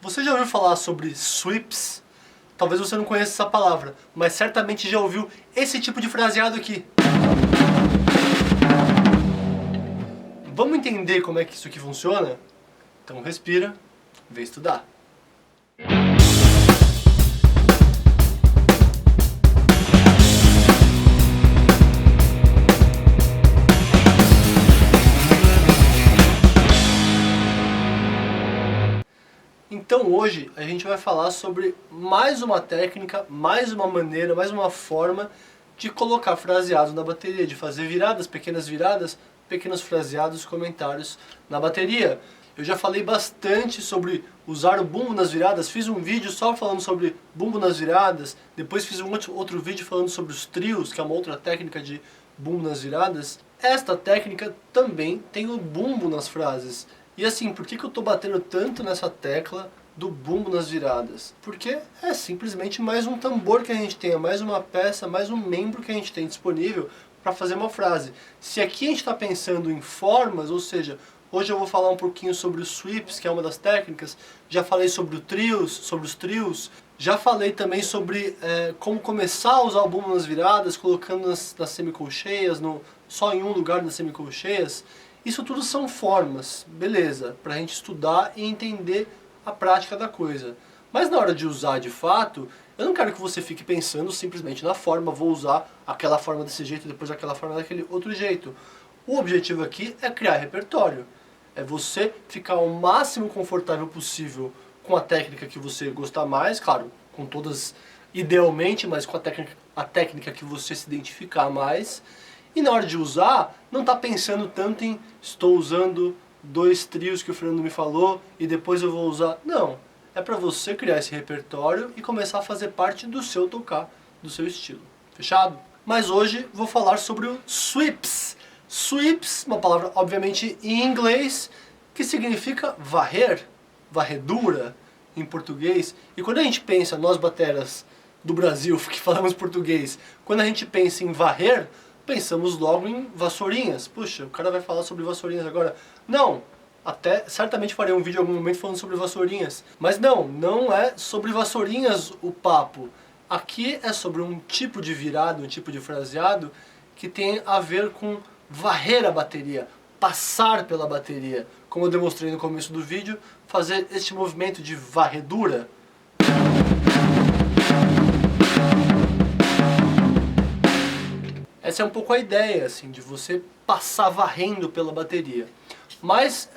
Você já ouviu falar sobre sweeps? Talvez você não conheça essa palavra, mas certamente já ouviu esse tipo de fraseado aqui. Vamos entender como é que isso aqui funciona? Então respira, vem estudar. Então hoje a gente vai falar sobre mais uma técnica, mais uma maneira, mais uma forma de colocar fraseados na bateria, de fazer viradas, pequenos fraseados, comentários na bateria. Eu já falei bastante sobre usar o bumbo nas viradas, fiz um vídeo só falando sobre bumbo nas viradas, depois fiz um outro vídeo falando sobre os trios, que é uma outra técnica de bumbo nas viradas. Esta técnica também tem o bumbo nas frases. E assim, por que eu estou batendo tanto nessa tecla do bumbo nas viradas? Porque é simplesmente mais um tambor que a gente tem, é mais uma peça, mais um membro que a gente tem disponível para fazer uma frase. Se aqui a gente está pensando em formas, ou seja, hoje eu vou falar um pouquinho sobre os sweeps, que é uma das técnicas, já falei sobre os trios, já falei também sobre como começar a usar o bumbo nas viradas, colocando nas semicolcheias, só em um lugar nas semicolcheias. Isso tudo são formas, beleza, para a gente estudar e entender a prática da coisa. Mas na hora de usar de fato, eu não quero que você fique pensando simplesmente na forma, vou usar aquela forma desse jeito, depois aquela forma daquele outro jeito. O objetivo aqui é criar repertório. É você ficar o máximo confortável possível com a técnica que você gostar mais, claro, com todas idealmente, mas com a técnica que você se identificar mais. E na hora de usar, não está pensando tanto em estou usando 2 trios que o Fernando me falou e depois eu vou usar. Não, é para você criar esse repertório e começar a fazer parte do seu tocar, do seu estilo. Fechado? Mas hoje vou falar sobre o sweeps. Sweeps, uma palavra obviamente em inglês, que significa varrer, varredura em português. E quando a gente pensa, nós bateras do Brasil que falamos português, quando a gente pensa em varrer, pensamos logo em vassourinhas. Puxa, o cara vai falar sobre vassourinhas agora. Não, até certamente farei um vídeo em algum momento falando sobre vassourinhas. Mas não é sobre vassourinhas o papo. Aqui é sobre um tipo de virado, um tipo de fraseado que tem a ver com varrer a bateria, passar pela bateria. Como eu demonstrei no começo do vídeo, fazer este movimento de varredura. Essa é um pouco a ideia, assim, de você passar varrendo pela bateria. Mas,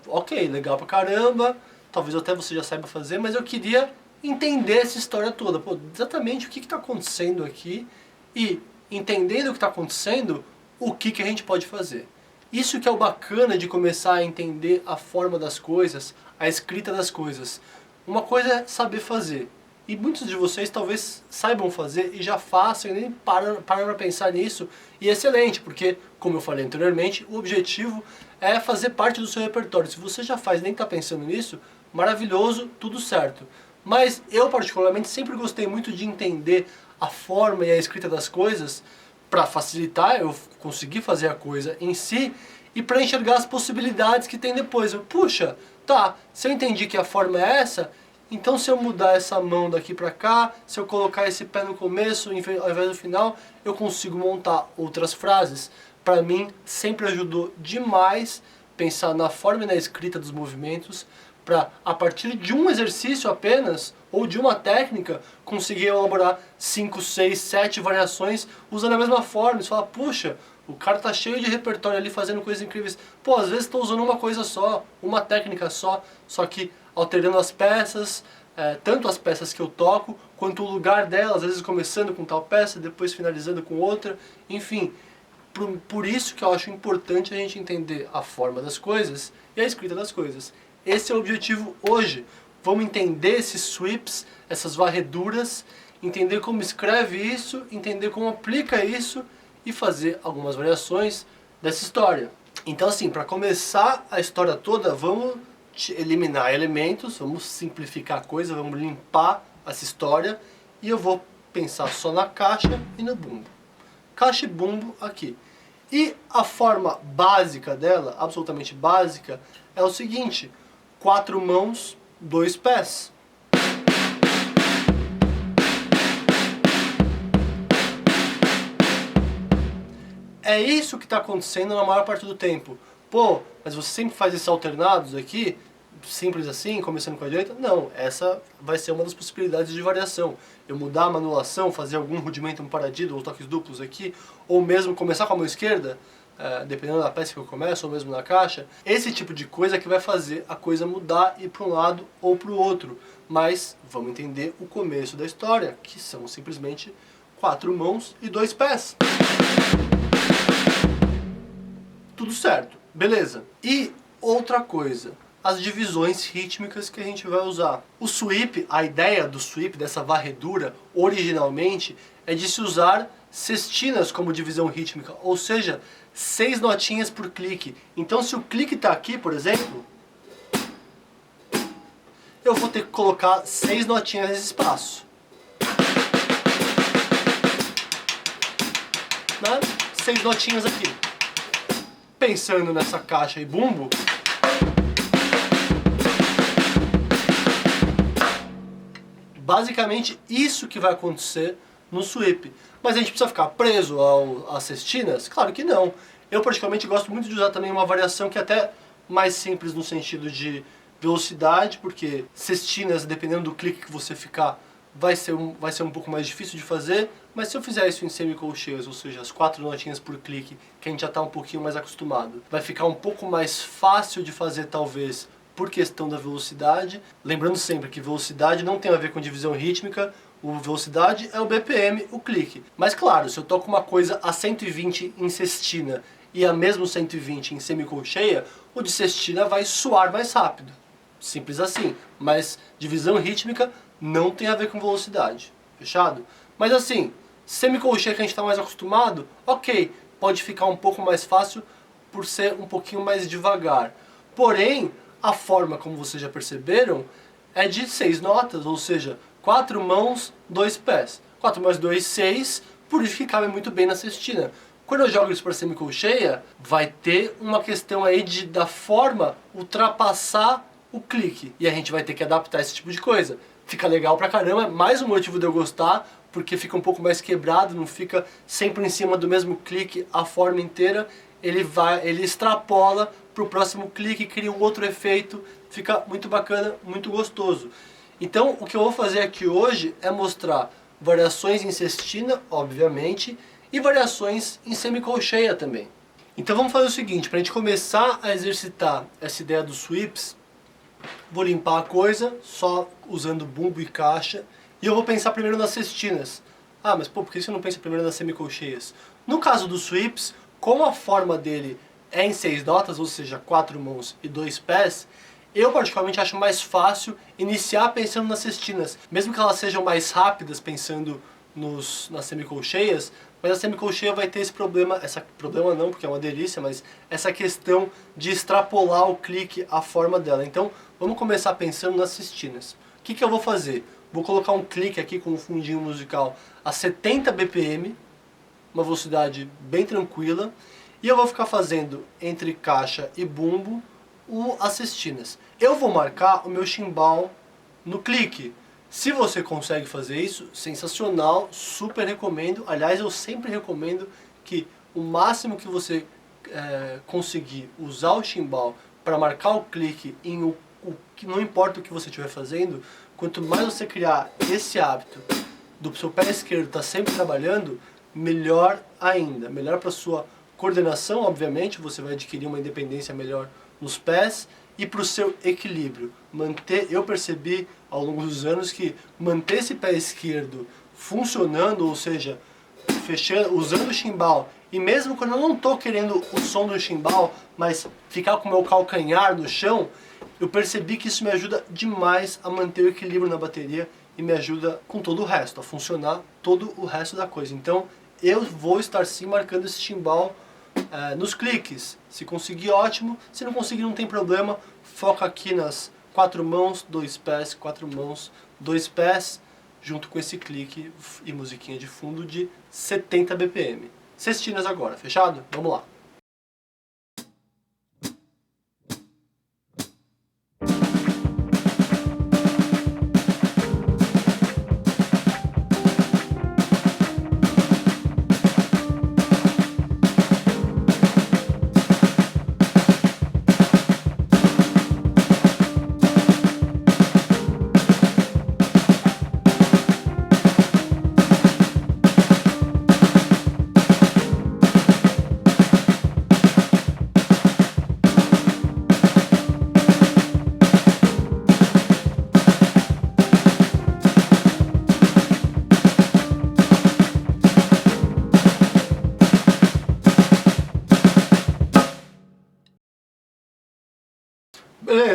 ok, legal pra caramba, talvez até você já saiba fazer, mas eu queria entender essa história toda. Pô, exatamente o que está acontecendo aqui e, entendendo o que está acontecendo, o que a gente pode fazer. Isso que é o bacana de começar a entender a forma das coisas, a escrita das coisas. Uma coisa é saber fazer. E muitos de vocês talvez saibam fazer e já façam e nem param para pensar nisso. E é excelente, porque, como eu falei anteriormente, o objetivo é fazer parte do seu repertório. Se você já faz e nem está pensando nisso, maravilhoso, tudo certo. Mas eu particularmente sempre gostei muito de entender a forma e a escrita das coisas para facilitar eu conseguir fazer a coisa em si e para enxergar as possibilidades que tem depois. Puxa, tá, se eu entendi que a forma é essa, então se eu mudar essa mão daqui pra cá, se eu colocar esse pé no começo ao invés do final, eu consigo montar outras frases. Para mim, sempre ajudou demais pensar na forma e na escrita dos movimentos, para a partir de um exercício apenas, ou de uma técnica, conseguir elaborar 5, 6, 7 variações usando a mesma forma. Você fala, puxa, o cara tá cheio de repertório ali fazendo coisas incríveis. Pô, às vezes estou usando uma coisa só, uma técnica só que alterando as peças, tanto as peças que eu toco, quanto o lugar delas, às vezes começando com tal peça, depois finalizando com outra, enfim. Por isso que eu acho importante a gente entender a forma das coisas e a escrita das coisas. Esse é o objetivo hoje. Vamos entender esses sweeps, essas varreduras, entender como escreve isso, entender como aplica isso e fazer algumas variações dessa história. Então assim, para começar a história toda, vamos eliminar elementos, vamos simplificar a coisa, vamos limpar essa história e eu vou pensar só na caixa e no bumbo. Caixa e bumbo aqui. E a forma básica dela, absolutamente básica, é o seguinte: 4 mãos 2 pés. É isso que está acontecendo na maior parte do tempo. Pô, mas você sempre faz esses alternados aqui, simples assim, começando com a direita? Não, essa vai ser uma das possibilidades de variação. Eu mudar a manulação, fazer algum rudimento no paradido ou toques duplos aqui, ou mesmo começar com a mão esquerda, dependendo da peça que eu começo, ou mesmo na caixa. Esse tipo de coisa que vai fazer a coisa mudar e ir para um lado ou para o outro. Mas vamos entender o começo da história, que são simplesmente 4 mãos e 2 pés. Tudo certo, beleza. E outra coisa, as divisões rítmicas que a gente vai usar. O sweep, a ideia do sweep, dessa varredura, originalmente, é de se usar sextinas como divisão rítmica, ou seja, 6 notinhas por clique. Então se o clique está aqui, por exemplo, eu vou ter que colocar 6 notinhas nesse espaço. Né? 6 notinhas aqui. Pensando nessa caixa e bumbo, basicamente isso que vai acontecer no sweep. Mas a gente precisa ficar preso às sextinas? Claro que não. Eu particularmente gosto muito de usar também uma variação que é até mais simples no sentido de velocidade, porque sextinas, dependendo do clique que você ficar, vai ser um pouco mais difícil de fazer, mas se eu fizer isso em semicolcheias, ou seja, as 4 notinhas por clique, que a gente já está um pouquinho mais acostumado, vai ficar um pouco mais fácil de fazer talvez por questão da velocidade. Lembrando sempre que velocidade não tem a ver com divisão rítmica, velocidade é o BPM, o clique. Mas claro, se eu toco uma coisa a 120 em sextina e a mesmo 120 em semicolcheia, o de sextina vai soar mais rápido. Simples assim, mas divisão rítmica não tem a ver com velocidade, fechado? Mas assim, semicolcheia que a gente está mais acostumado, ok, pode ficar um pouco mais fácil por ser um pouquinho mais devagar. Porém, a forma, como vocês já perceberam, é de 6 notas, ou seja, 4 mãos, 2 pés. 4 mais 2, 6, por isso que cabe muito bem na sextina. Quando eu jogo isso para semicolcheia, vai ter uma questão aí da forma ultrapassar o clique. E a gente vai ter que adaptar esse tipo de coisa. Fica legal pra caramba, mais um motivo de eu gostar, porque fica um pouco mais quebrado, não fica sempre em cima do mesmo clique a forma inteira. Ele extrapola pro próximo clique, cria um outro efeito, fica muito bacana, muito gostoso. Então o que eu vou fazer aqui hoje é mostrar variações em sextina, obviamente, e variações em semicolcheia também. Então vamos fazer o seguinte, para a gente começar a exercitar essa ideia dos sweeps, vou limpar a coisa, só usando bumbo e caixa, e eu vou pensar primeiro nas sextinas. Ah, mas pô, por que você não pensa primeiro nas semicolcheias? No caso dos sweeps, como a forma dele é em 6 notas, ou seja, 4 mãos e 2 pés, eu particularmente acho mais fácil iniciar pensando nas sextinas, mesmo que elas sejam mais rápidas pensando nas semicolcheias, mas a semicolcheia vai ter esse problema não, porque é uma delícia, mas essa questão de extrapolar o clique, a forma dela. Então, vamos começar pensando nas sextinas. O que eu vou fazer? Vou colocar um clique aqui com um fundinho musical a 70 BPM, uma velocidade bem tranquila, e eu vou ficar fazendo entre caixa e bumbo as sextinas. Eu vou marcar o meu chimbal no clique. Se você consegue fazer isso, sensacional, super recomendo. Aliás, eu sempre recomendo que o máximo que você conseguir usar o chimbal para marcar o clique em não importa o que você estiver fazendo, quanto mais você criar esse hábito do seu pé esquerdo estar sempre trabalhando, melhor ainda. Melhor para sua coordenação, obviamente, você vai adquirir uma independência melhor nos pés, e para o seu equilíbrio. Eu percebi ao longo dos anos que manter esse pé esquerdo funcionando, ou seja, usando o chimbal, e mesmo quando eu não estou querendo o som do chimbal, mas ficar com o meu calcanhar no chão, eu percebi que isso me ajuda demais a manter o equilíbrio na bateria e me ajuda com todo o resto, a funcionar todo o resto da coisa. Então eu vou estar sim marcando esse chimbal nos cliques. Se conseguir, ótimo. Se não conseguir, não tem problema. Foca aqui nas 4 mãos, 2 pés, 4 mãos, 2 pés, junto com esse clique e musiquinha de fundo de 70 BPM. Sextinas agora, fechado? Vamos lá.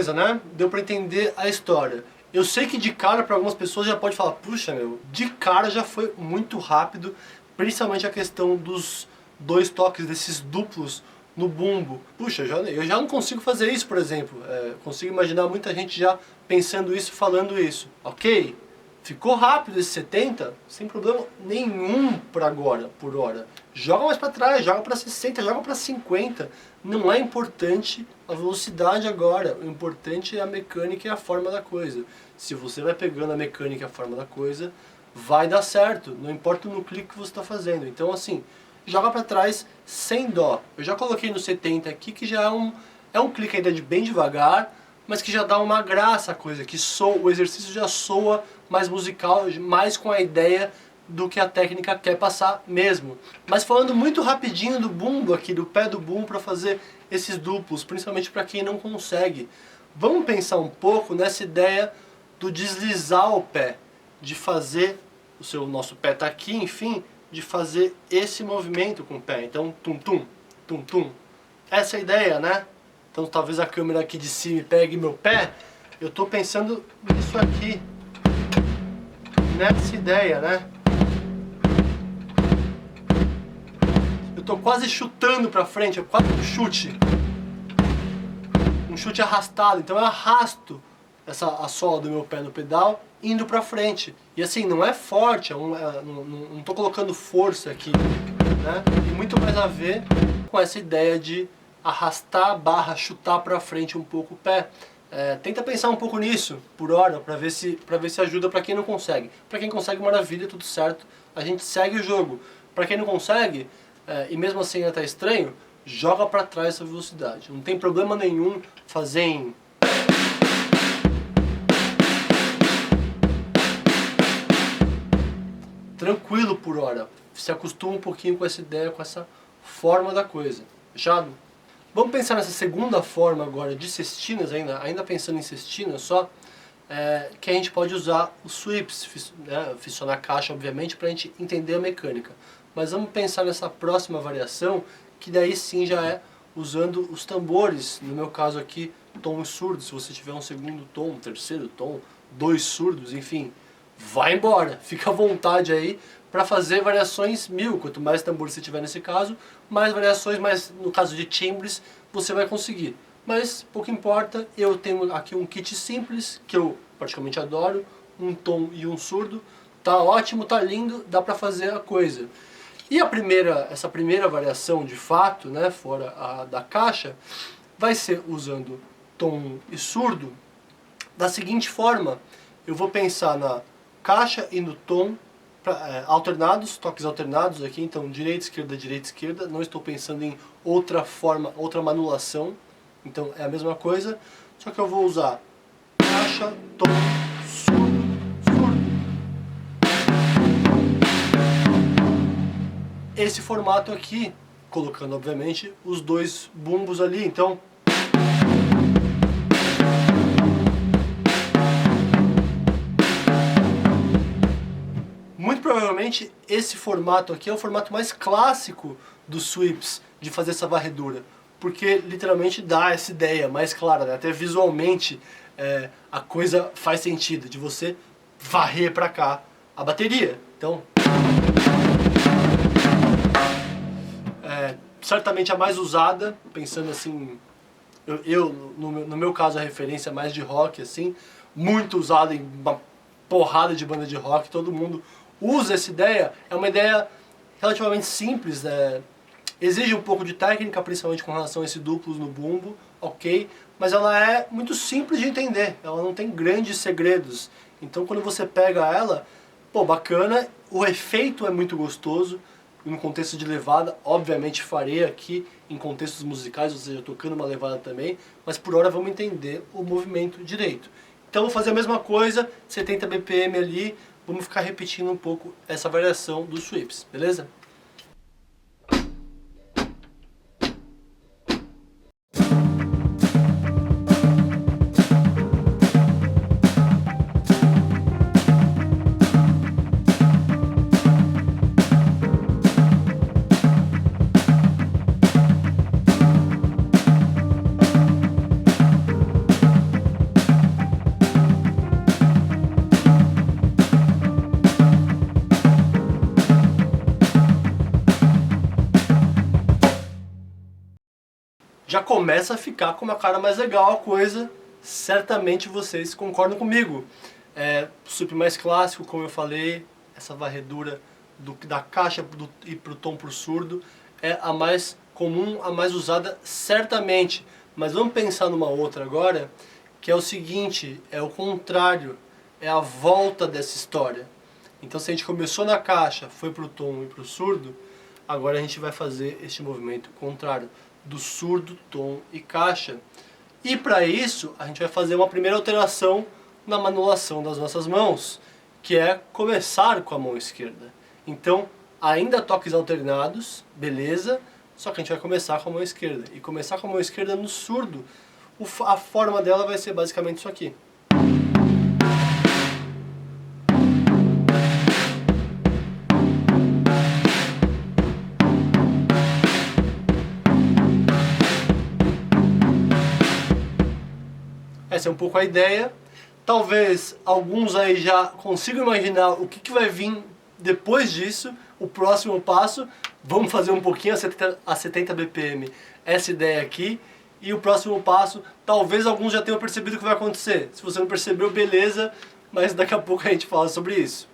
Beleza, né? Deu pra entender a história. Eu sei que de cara para algumas pessoas já pode falar, puxa meu, de cara já foi muito rápido, principalmente a questão dos 2 toques, desses duplos no bumbo. Puxa, eu já não consigo fazer isso, por exemplo. Consigo imaginar muita gente já pensando isso, falando isso. Ok, ficou rápido esse 70, sem problema nenhum por agora, por hora. Joga mais para trás, joga para 60, joga para 50. Não é importante a velocidade agora, o importante é a mecânica e a forma da coisa. Se você vai pegando a mecânica e a forma da coisa, vai dar certo, não importa no clique que você está fazendo. Então assim, joga para trás sem dó. Eu já coloquei no 70 aqui, que já é um clique ainda de bem devagar, mas que já dá uma graça a coisa, que o exercício já soa mais musical, mais com a ideia do que a técnica quer passar mesmo. Mas falando muito rapidinho do bumbo aqui, do pé do bumbo para fazer esses duplos, principalmente para quem não consegue. Vamos pensar um pouco nessa ideia do deslizar o pé, de fazer, nosso pé tá aqui, enfim, de fazer esse movimento com o pé. Então, tum tum, tum tum. Essa é a ideia, né? Então talvez a câmera aqui de cima pegue meu pé. Eu tô pensando nisso aqui, nessa ideia, né? Eu tô quase chutando pra frente, é quase um chute. Um chute arrastado, então eu arrasto a sola do meu pé no pedal indo pra frente. E assim, não é forte, não tô colocando força aqui, né? Tem muito mais a ver com essa ideia de arrastar / chutar pra frente um pouco o pé. Tenta pensar um pouco nisso por hora, pra ver se ajuda pra quem não consegue. Pra quem consegue, maravilha, tudo certo, a gente segue o jogo. Pra quem não consegue, e mesmo assim ainda tá estranho, joga pra trás essa velocidade. Não tem problema nenhum fazer em... tranquilo por hora. Se acostuma um pouquinho com essa ideia, com essa forma da coisa. Fechado? Vamos pensar nessa segunda forma agora de cestinas, ainda pensando em cestinas só, que a gente pode usar os sweeps, né, fissionar a caixa obviamente para a gente entender a mecânica. Mas vamos pensar nessa próxima variação, que daí sim já é usando os tambores, no meu caso aqui, tons surdos. Se você tiver um segundo tom, um terceiro tom, 2 surdos, enfim, vai embora, fica à vontade aí para fazer variações 1000. Quanto mais tambores você tiver nesse caso, mais variações, mas no caso de timbres você vai conseguir. Mas pouco importa, eu tenho aqui um kit simples, que eu praticamente adoro, um tom e um surdo, tá ótimo, tá lindo, dá para fazer a coisa. E essa primeira variação de fato, né, fora da caixa, vai ser usando tom e surdo da seguinte forma: eu vou pensar na caixa e no tom alternados, toques alternados aqui, então direita, esquerda, não estou pensando em outra forma, outra manulação, então é a mesma coisa, só que eu vou usar caixa, tom, surdo, surdo. Esse formato aqui, colocando obviamente os 2 bumbos ali, então... Muito provavelmente esse formato aqui é o formato mais clássico dos sweeps, de fazer essa varredura, porque literalmente dá essa ideia mais clara, né? Até visualmente a coisa faz sentido, de você varrer pra cá a bateria. Então, certamente a mais usada, pensando assim, no meu caso a referência é mais de rock, assim, muito usada em uma porrada de banda de rock, todo mundo usa essa ideia. É uma ideia relativamente simples, exige um pouco de técnica, principalmente com relação a esse duplos no bumbo, ok? Mas ela é muito simples de entender, ela não tem grandes segredos. Então quando você pega ela, pô, bacana, o efeito é muito gostoso, no contexto de levada, obviamente farei aqui em contextos musicais, ou seja, tocando uma levada também, mas por hora vamos entender o movimento direito. Então vou fazer a mesma coisa, 70 BPM ali, vamos ficar repetindo um pouco essa variação dos sweeps, beleza? começa a ficar com uma cara mais legal a coisa. Certamente vocês concordam comigo. Sweep mais clássico, como eu falei, essa varredura da caixa e pro tom pro surdo é a mais comum, a mais usada certamente. Mas vamos pensar numa outra agora, que é o seguinte, é o contrário, é a volta dessa história. Então se a gente começou na caixa, foi pro tom e pro surdo, agora a gente vai fazer este movimento contrário, do surdo, tom e caixa. E para isso, a gente vai fazer uma primeira alteração na manulação das nossas mãos, que é começar com a mão esquerda. Então, ainda toques alternados, beleza, só que a gente vai começar com a mão esquerda. E começar com a mão esquerda no surdo, a forma dela vai ser basicamente isso aqui. Essa é um pouco a ideia. Talvez alguns aí já consigam imaginar o que vai vir depois disso, o próximo passo. Vamos fazer um pouquinho a 70 BPM, essa ideia aqui. E o próximo passo, talvez alguns já tenham percebido o que vai acontecer. Se você não percebeu, beleza, mas daqui a pouco a gente fala sobre isso.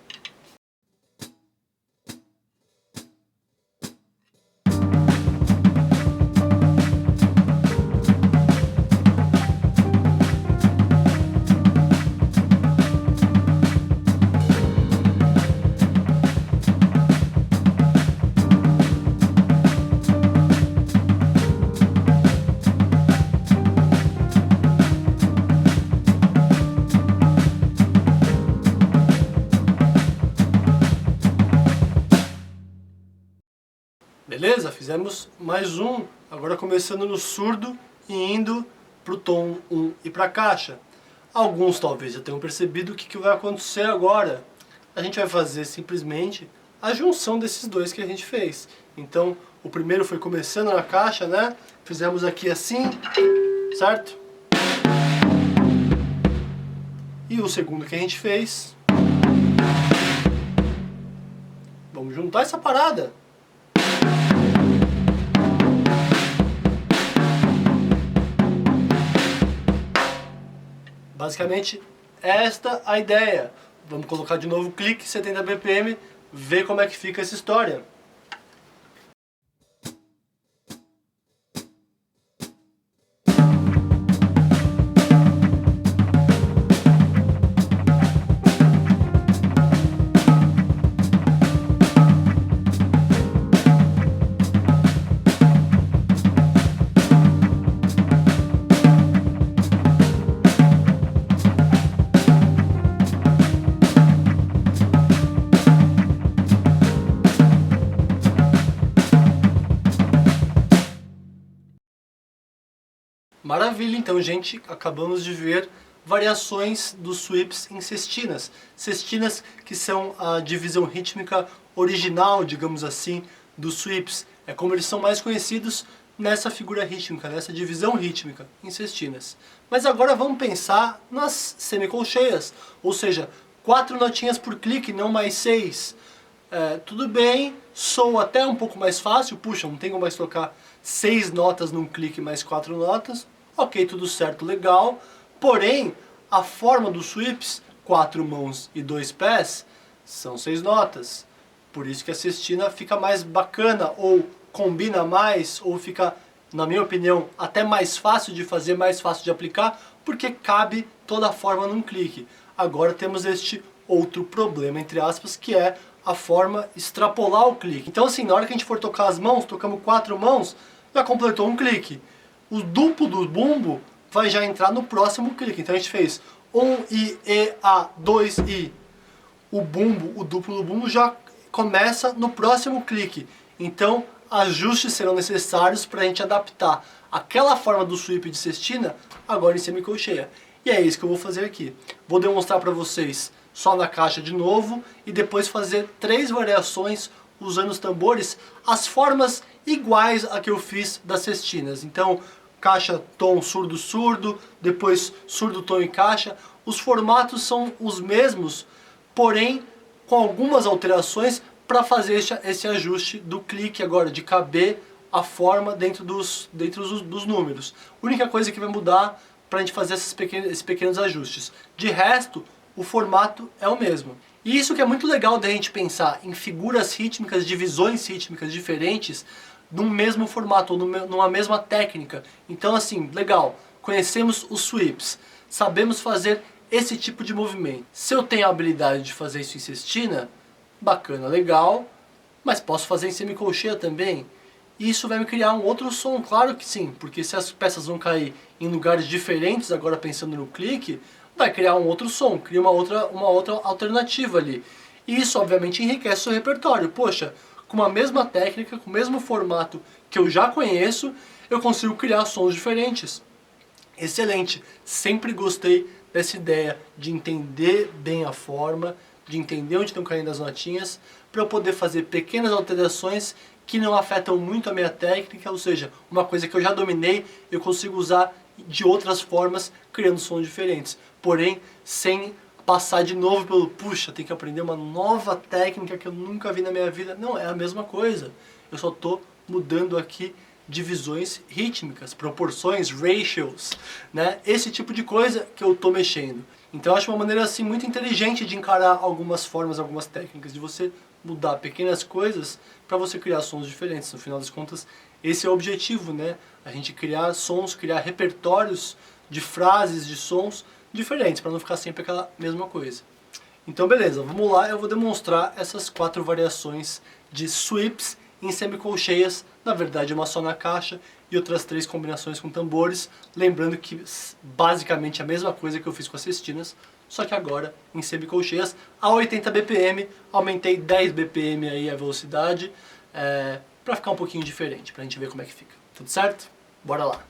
Beleza? Fizemos mais um, agora começando no surdo e indo pro tom 1 e pra caixa. Alguns talvez já tenham percebido o que vai acontecer agora. A gente vai fazer simplesmente a junção desses dois que a gente fez. Então, o primeiro foi começando na caixa, né? Fizemos aqui assim, certo? E o segundo que a gente fez. Vamos juntar essa parada. Basicamente, esta a ideia. Vamos colocar de novo o clique, 70 BPM, ver como é que fica essa história. Maravilha, então, gente, acabamos de ver variações dos sweeps em sextinas. Sextinas que são a divisão rítmica original, digamos assim, dos sweeps. É como eles são mais conhecidos nessa figura rítmica, nessa divisão rítmica em sextinas. Mas agora vamos pensar nas semicolcheias, ou seja, 4 notinhas por clique, não mais 6. Tudo bem, soa até um pouco mais fácil, puxa, não tenho mais tocar 6 notas num clique mais 4 notas, ok, tudo certo, legal, porém, a forma dos sweeps, 4 mãos e 2 pés, são 6 notas, por isso que a sextina fica mais bacana, ou combina mais, ou fica, na minha opinião, até mais fácil de fazer, mais fácil de aplicar, porque cabe toda a forma num clique. Agora temos este outro problema, entre aspas, que é a forma extrapolar o clique. Então assim, na hora que a gente for tocar as mãos, tocamos 4 mãos, já completou um clique. O duplo do bumbo vai já entrar no próximo clique. Então a gente fez 1 I, E, A, 2 I. O bumbo, o duplo do bumbo já começa no próximo clique. Então ajustes serão necessários para a gente adaptar aquela forma do sweep de sextina agora em semicolcheia. E é isso que eu vou fazer aqui. Vou demonstrar para vocês só na caixa de novo e depois fazer 3 variações usando os tambores, as formas iguais a que eu fiz das sextinas. Então, caixa, tom, surdo, surdo, depois surdo, tom e caixa. Os formatos são os mesmos, porém com algumas alterações para fazer esse ajuste do clique agora, de caber a forma dentro dos números. A única coisa que vai mudar para a gente fazer esses pequenos ajustes. De resto, o formato é o mesmo. E isso que é muito legal da gente pensar em figuras rítmicas, divisões rítmicas diferentes num mesmo formato, ou numa mesma técnica. Então assim, legal, conhecemos os sweeps, sabemos fazer esse tipo de movimento. Se eu tenho a habilidade de fazer isso em cestina, bacana, legal, mas posso fazer em semicolcheia também. E isso vai me criar um outro som, claro que sim, porque se as peças vão cair em lugares diferentes, agora pensando no clique, vai criar um outro som, cria uma outra alternativa ali. E isso obviamente enriquece o seu repertório. Poxa, com uma mesma técnica, com o mesmo formato que eu já conheço, eu consigo criar sons diferentes. Excelente, sempre gostei dessa ideia de entender bem a forma, de entender onde estão caindo as notinhas, para eu poder fazer pequenas alterações que não afetam muito a minha técnica, ou seja, uma coisa que eu já dominei, eu consigo usar de outras formas, criando sons diferentes. Porém, sem passar de novo pelo, puxa, tem que aprender uma nova técnica que eu nunca vi na minha vida. Não, é a mesma coisa. Eu só estou mudando aqui divisões rítmicas, proporções, ratios, né? Esse tipo de coisa que eu estou mexendo. Então eu acho uma maneira assim muito inteligente de encarar algumas formas, algumas técnicas, de você mudar pequenas coisas para você criar sons diferentes. No final das contas, esse é o objetivo, né? A gente criar sons, criar repertórios de frases, de sons diferentes, para não ficar sempre aquela mesma coisa. Então beleza, vamos lá, eu vou demonstrar essas 4 variações de sweeps em semicolcheias, na verdade uma só na caixa, e outras 3 combinações com tambores, lembrando que basicamente a mesma coisa que eu fiz com as cestinas, só que agora em semicolcheias a 80 BPM, aumentei 10 BPM aí a velocidade, para ficar um pouquinho diferente, pra gente ver como é que fica. Tudo certo? Bora lá!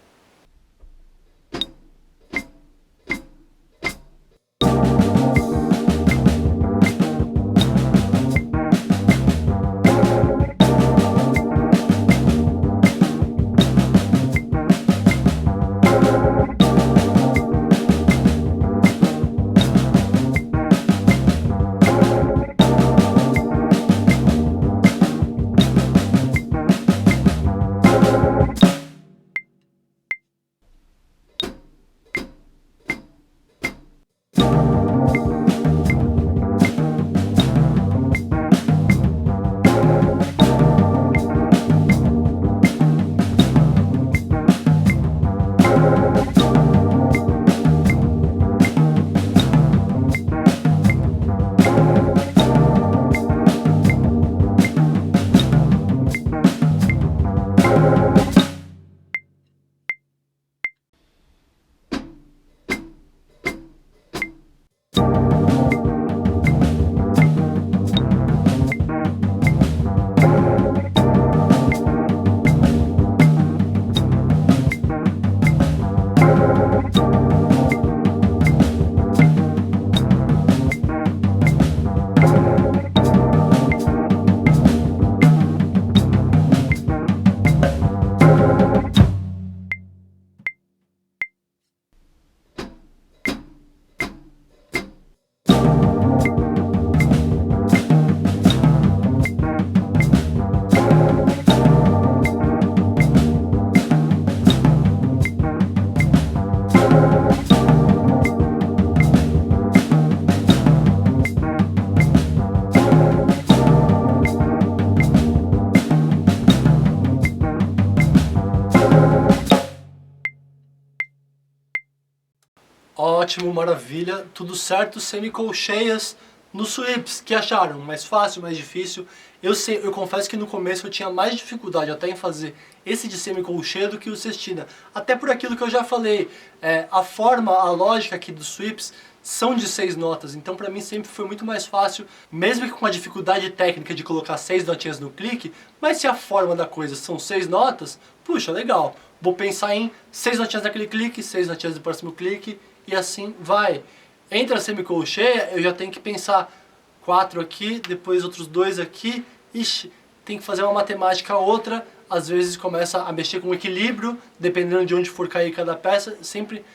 Ótimo, maravilha, tudo certo, semicolcheias nos sweeps. Que acharam? Mais fácil, mais difícil? Eu confesso que no começo eu tinha mais dificuldade até em fazer esse de semicolcheia do que o cestina. Até por aquilo que eu já falei, a forma, a lógica aqui dos sweeps são de 6 notas, então pra mim sempre foi muito mais fácil, mesmo que com a dificuldade técnica de colocar 6 notinhas no clique, mas se a forma da coisa são 6 notas, puxa, legal, vou pensar em 6 notinhas naquele clique, 6 notinhas no próximo clique, e assim vai. Entre a semicolcheia eu já tenho que pensar 4 aqui, depois outros 2 aqui, ixi, tem que fazer uma matemática outra, às vezes começa a mexer com o equilíbrio, dependendo de onde for cair cada peça, sempre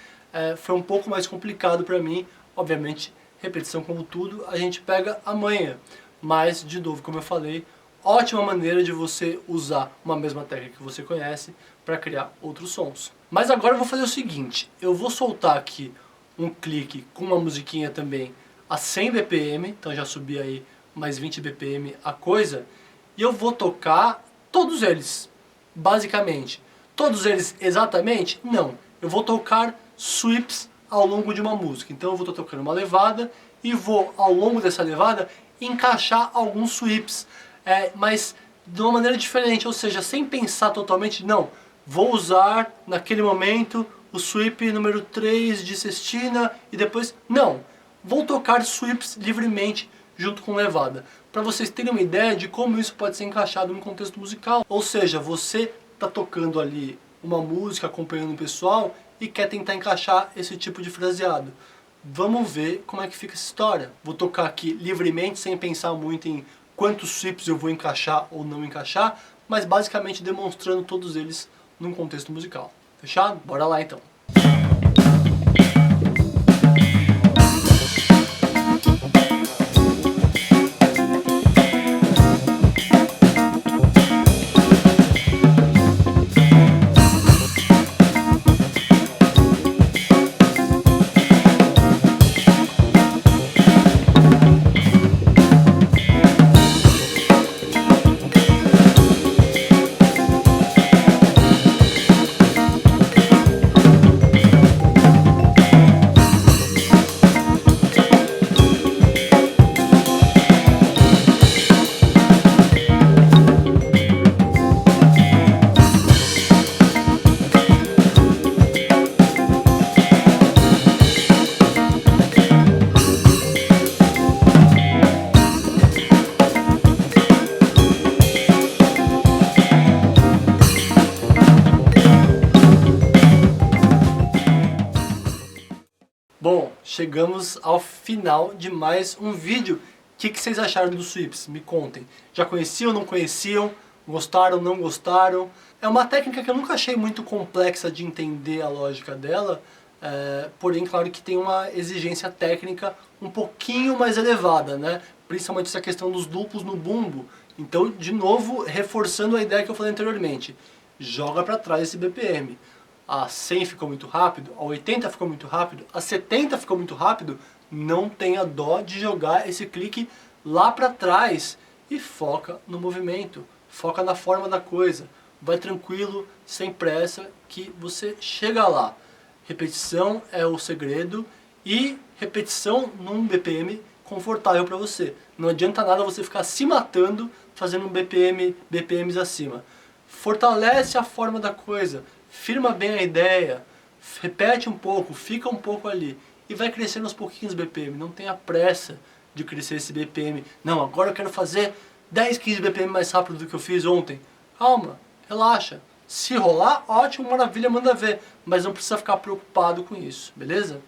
foi um pouco mais complicado para mim. Obviamente, repetição como tudo, a gente pega a manha, mas de novo, como eu falei, ótima maneira de você usar uma mesma técnica que você conhece para criar outros sons. Mas agora eu vou fazer o seguinte, eu vou soltar aqui um clique com uma musiquinha também a 100 BPM, então já subi aí mais 20 BPM a coisa, e eu vou tocar todos eles, basicamente. Todos eles exatamente? Não. Eu vou tocar sweeps ao longo de uma música. Então eu vou estar tocando uma levada e vou, ao longo dessa levada, encaixar alguns sweeps, mas de uma maneira diferente, ou seja, sem pensar totalmente, não, vou usar naquele momento o sweep número 3 de sextina e depois, não, vou tocar sweeps livremente junto com levada, para vocês terem uma ideia de como isso pode ser encaixado no contexto musical. Ou seja, você está tocando ali uma música, acompanhando o pessoal e quer tentar encaixar esse tipo de fraseado. Vamos ver como é que fica essa história. Vou tocar aqui livremente, sem pensar muito em quantos sweeps eu vou encaixar ou não encaixar, mas basicamente demonstrando todos eles num contexto musical. Fechado? Bora lá então. Bom, chegamos ao final de mais um vídeo. O que vocês acharam dos sweeps? Me contem. Já conheciam, não conheciam? Gostaram, não gostaram? É uma técnica que eu nunca achei muito complexa de entender a lógica dela, porém, claro que tem uma exigência técnica um pouquinho mais elevada, né? Principalmente essa questão dos duplos no bumbo. Então, de novo, reforçando a ideia que eu falei anteriormente. Joga para trás esse BPM. A 100 ficou muito rápido, a 80 ficou muito rápido, a 70 ficou muito rápido, não tenha dó de jogar esse clique lá para trás e foca no movimento, foca na forma da coisa, vai tranquilo, sem pressa, que você chega lá. Repetição é o segredo e repetição num BPM confortável para você. Não adianta nada você ficar se matando fazendo um BPMs acima. Fortalece a forma da coisa, firma bem a ideia, repete um pouco, fica um pouco ali e vai crescendo aos pouquinhos BPM. Não tenha pressa de crescer esse BPM. Não, agora eu quero fazer 10, 15 BPM mais rápido do que eu fiz ontem. Calma, relaxa. Se rolar, ótimo, maravilha, manda ver. Mas não precisa ficar preocupado com isso, beleza?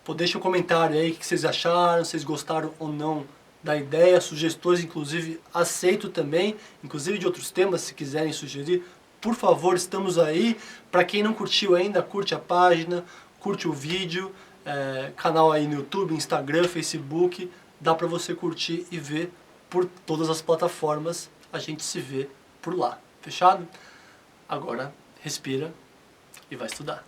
Pô, deixa um comentário aí o que vocês acharam, se vocês gostaram ou não da ideia, sugestões inclusive aceito também, inclusive de outros temas se quiserem sugerir. Por favor, estamos aí. Para quem não curtiu ainda, curte a página, curte o vídeo, canal aí no YouTube, Instagram, Facebook. Dá para você curtir e ver por todas as plataformas. A gente se vê por lá. Fechado? Agora, respira e vai estudar.